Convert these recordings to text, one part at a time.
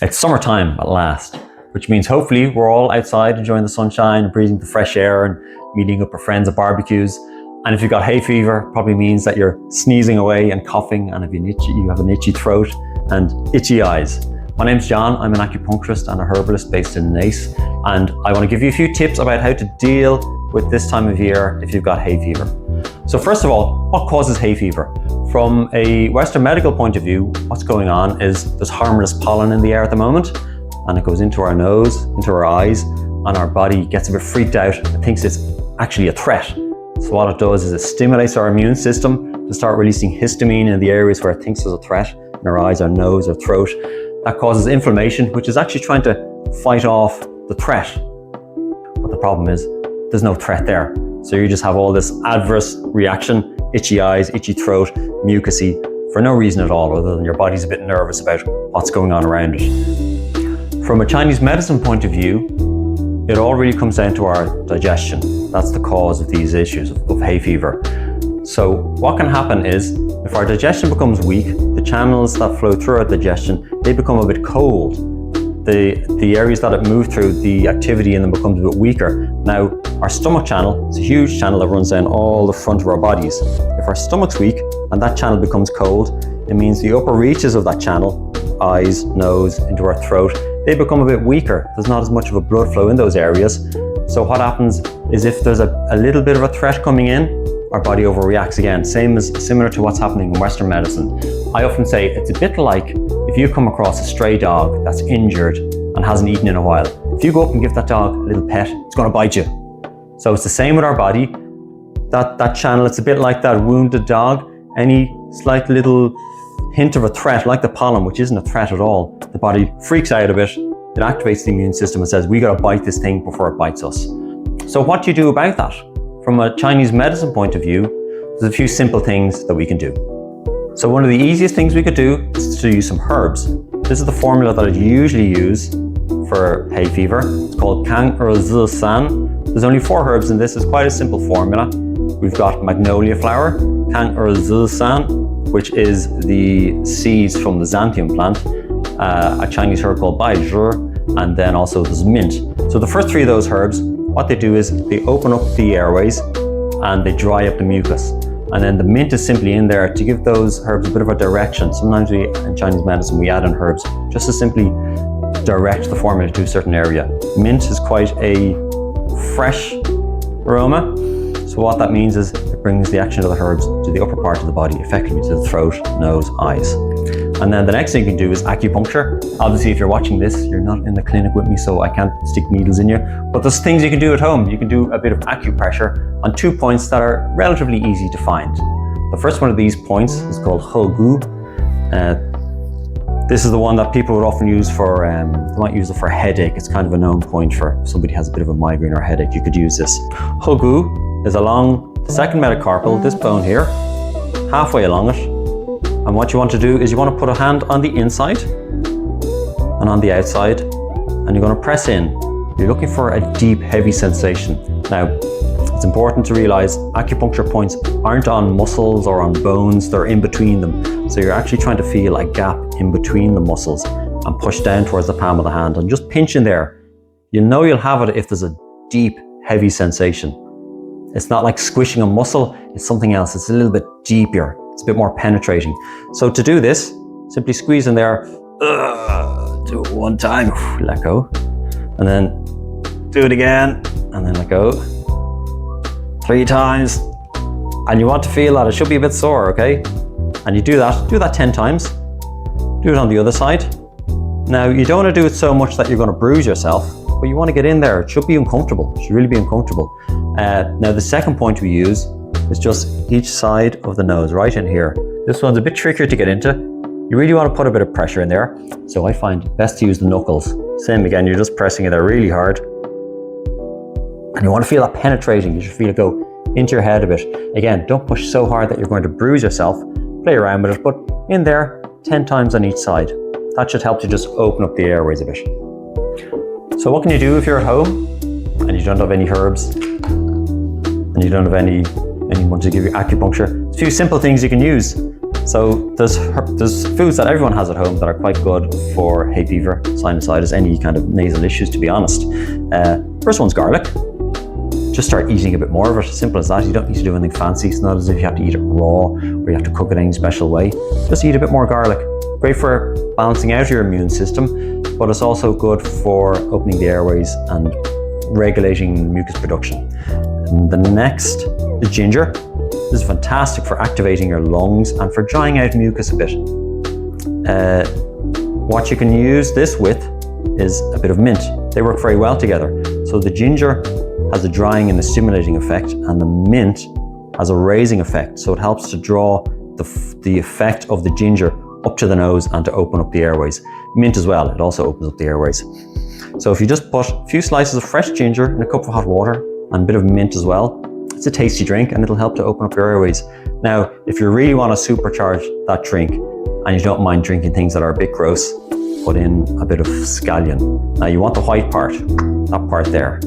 It's summertime at last, which means hopefully we're all outside enjoying the sunshine, breathing the fresh air and meeting up with friends at barbecues. And if you've got hay fever, probably means that you're sneezing away and coughing, and if you have an itchy throat and itchy eyes. My name's John, I'm an acupuncturist and a herbalist based in Naas, and I want to give you a few tips about how to deal with this time of year if you've got hay fever. So first of all, what causes hay fever? From a Western medical point of view, what's going on is there's harmless pollen in the air at the moment, and it goes into our nose, into our eyes, and our body gets a bit freaked out and thinks it's actually a threat. So what it does is it stimulates our immune system to start releasing histamine in the areas where it thinks there's a threat, in our eyes, our nose, our throat. That causes inflammation, which is actually trying to fight off the threat. But the problem is, there's no threat there. So you just have all this adverse reaction, itchy eyes, itchy throat, mucousy, for no reason at all, other than your body's a bit nervous about what's going on around it. From a Chinese medicine point of view, it all really comes down to our digestion. That's the cause of these issues of hay fever. So what can happen is, if our digestion becomes weak, the channels that flow through our digestion, they become a bit cold. The areas that it moves through, the activity in them becomes a bit weaker. Now, our stomach channel is a huge channel that runs down all the front of our bodies. If our stomach's weak and that channel becomes cold, it means the upper reaches of that channel, eyes, nose, into our throat, they become a bit weaker. There's not as much of a blood flow in those areas. So what happens is, if there's a little bit of a threat coming in, our body overreacts again. Similar to what's happening in Western medicine. I often say it's a bit like if you come across a stray dog that's injured and hasn't eaten in a while. If you go up and give that dog a little pet, it's going to bite you. So it's the same with our body. That channel, it's a bit like that wounded dog. Any slight little hint of a threat, like the pollen, which isn't a threat at all, the body freaks out a bit. It activates the immune system and says, we got to bite this thing before it bites us. So what do you do about that? From a Chinese medicine point of view, there's a few simple things that we can do. So one of the easiest things we could do is to use some herbs. This is the formula that I usually use for hay fever. It's called Cang Er Zi San. There's only 4 herbs in this. It's quite a simple formula. We've got magnolia flower, Cang Er Zi San, which is the seeds from the xanthium plant, a Chinese herb called bai zhi, and then also there's mint. So the first 3 of those herbs, what they do is they open up the airways and they dry up the mucus. And then the mint is simply in there to give those herbs a bit of a direction. Sometimes in Chinese medicine, we add in herbs just to simply direct the formula to a certain area. Mint is quite a fresh aroma. So what that means is it brings the action of the herbs to the upper part of the body, effectively to the throat, nose, eyes. And then the next thing you can do is acupuncture. Obviously, if you're watching this, you're not in the clinic with me, so I can't stick needles in you. But there's things you can do at home. You can do a bit of acupressure on 2 points that are relatively easy to find. The first one of these points is called Herbal. This is the one that people would often use for, they might use it for a headache. It's kind of a known point for if somebody has a bit of a migraine or a headache, you could use this. Herbal is along the second metacarpal, this bone here, halfway along it. And what you want to do is you want to put a hand on the inside and on the outside, and you're going to press in. You're looking for a deep, heavy sensation. Now, it's important to realize acupuncture points aren't on muscles or on bones, they're in between them. So you're actually trying to feel a gap in between the muscles and push down towards the palm of the hand and just pinch in there. You'll know you'll have it if there's a deep, heavy sensation. It's not like squishing a muscle, it's something else. It's a little bit deeper. It's a bit more penetrating. So to do this, simply squeeze in there, do it 1 time, let go, and then do it again, and then let go, 3 times, and you want to feel that it should be a bit sore, okay? And you do that 10 times, do it on the other side. Now, you don't want to do it so much that you're going to bruise yourself, but you want to get in there. It should be uncomfortable, it should really be uncomfortable. Now, the second point we use is just each side of the nose, right in here. This one's a bit trickier to get into. You really want to put a bit of pressure in there. So I find it best to use the knuckles. Same again, you're just pressing it there really hard. And you want to feel that penetrating. You should feel it go into your head a bit. Again, don't push so hard that you're going to bruise yourself. Play around with it, but in there, 10 times on each side. That should help to just open up the airways a bit. So what can you do if you're at home and you don't have any herbs and you don't have anyone to give you acupuncture? There's a few simple things you can use. So there's foods that everyone has at home that are quite good for hay fever, sinusitis, any kind of nasal issues, to be honest. First one's garlic. Just start eating a bit more of it. Simple as that. You don't need to do anything fancy. It's not as if you have to eat it raw or you have to cook it in any special way. Just eat a bit more garlic. Great for balancing out your immune system, but it's also good for opening the airways and regulating mucus production. And the next is ginger. This is fantastic for activating your lungs and for drying out mucus a bit. What you can use this with is a bit of mint. They work very well together. So the ginger has a drying and a stimulating effect, and the mint has a raising effect. So it helps to draw the effect of the ginger up to the nose and to open up the airways. Mint as well, it also opens up the airways. So if you just put a few slices of fresh ginger in a cup of hot water and a bit of mint as well, it's a tasty drink and it'll help to open up your airways. Now, if you really want to supercharge that drink and you don't mind drinking things that are a bit gross, put in a bit of scallion. Now you want the white part, that part there.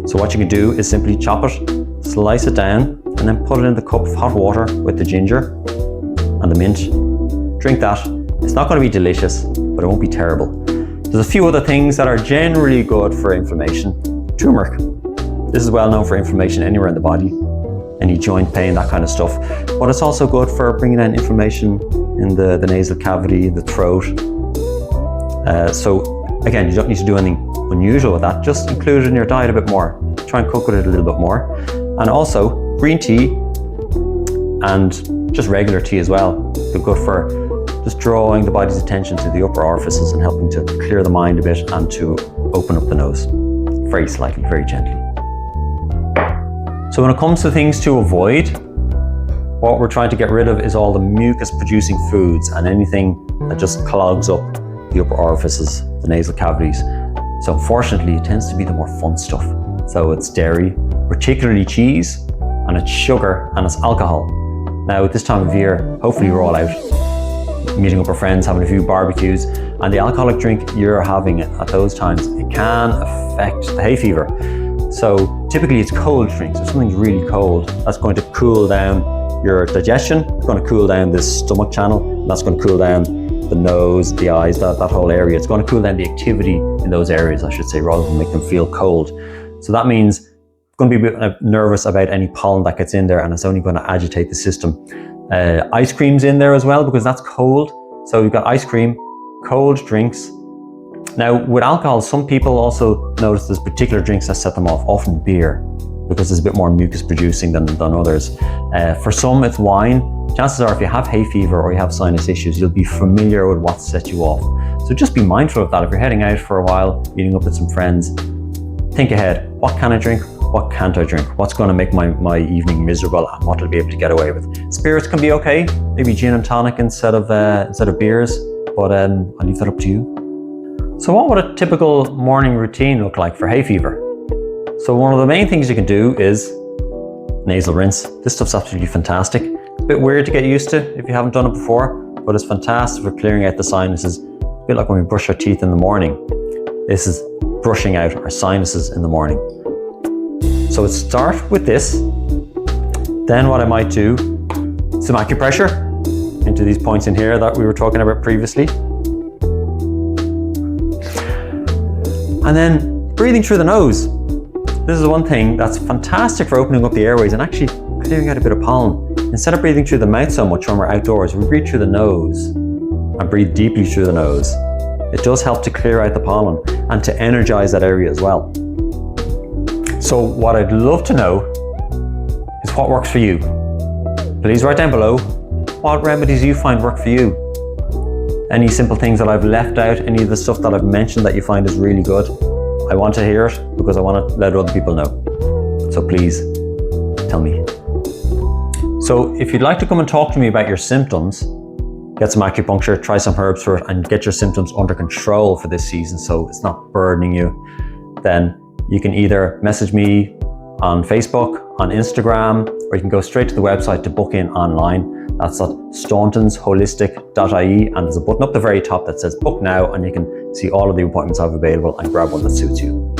So what you can do is simply chop it, slice it down, and then put it in the cup of hot water with the ginger and the mint. Drink that. It's not going to be delicious, but it won't be terrible. There's a few other things that are generally good for inflammation. Turmeric. This is well known for inflammation anywhere in the body, any joint pain, that kind of stuff. But it's also good for bringing down inflammation in the nasal cavity, the throat. So again, you don't need to do anything unusual with that. Just include it in your diet a bit more. Try and cook with it a little bit more. And also green tea and just regular tea as well. They're good for just drawing the body's attention to the upper orifices and helping to clear the mind a bit and to open up the nose. Very slightly, very gently. So when it comes to things to avoid, what we're trying to get rid of is all the mucus producing foods and anything that just clogs up the upper orifices, the nasal cavities. So unfortunately, it tends to be the more fun stuff. So it's dairy, particularly cheese, and it's sugar, and it's alcohol. Now at this time of year, hopefully we're all out, meeting up with friends, having a few barbecues, and the alcoholic drink you're having at those times, it can affect the hay fever. So typically it's cold drinks, so something really cold, that's going to cool down your digestion, it's going to cool down this stomach channel, and that's going to cool down the nose, the eyes, that whole area. It's going to cool down the activity in those areas, I should say, rather than make them feel cold. So that means I'm going to be a bit nervous about any pollen that gets in there, and it's only going to agitate the system. Ice cream's in there as well because that's cold. So you've got ice cream, cold drinks. Now with alcohol, some people also notice there's particular drinks that set them off, often beer, because it's a bit more mucus producing than others. For some it's wine. Chances are if you have hay fever or you have sinus issues, you'll be familiar with what sets you off. So just be mindful of that. If you're heading out for a while, meeting up with some friends, think ahead. What can I drink? What can't I drink? What's going to make my evening miserable, and what I'll be able to get away with? Spirits can be okay. Maybe gin and tonic instead of beers, but I'll leave that up to you. So what would a typical morning routine look like for hay fever? So one of the main things you can do is nasal rinse. This stuff's absolutely fantastic. A bit weird to get used to if you haven't done it before, but it's fantastic for clearing out the sinuses. A bit like when we brush our teeth in the morning. This is brushing out our sinuses in the morning. So let's start with this. Then what I might do, some acupressure into these points in here that we were talking about previously. And then breathing through the nose. This is one thing that's fantastic for opening up the airways and actually clearing out a bit of pollen. Instead of breathing through the mouth so much when we're outdoors, we breathe through the nose and breathe deeply through the nose. It does help to clear out the pollen and to energize that area as well. So what I'd love to know is what works for you. Please write down below what remedies you find work for you. Any simple things that I've left out, any of the stuff that I've mentioned that you find is really good. I want to hear it because I want to let other people know. So please tell me. So if you'd like to come and talk to me about your symptoms, get some acupuncture, try some herbs for it, and get your symptoms under control for this season so it's not burdening you, then you can either message me on Facebook, on Instagram, or you can go straight to the website to book in online. That's at stauntonsholistic.ie, and there's a button up the very top that says book now, and you can see all of the appointments I have available and grab one that suits you.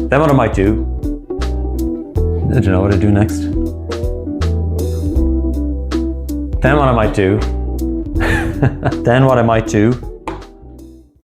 Then what I might do I don't know what to do next. Then what I might do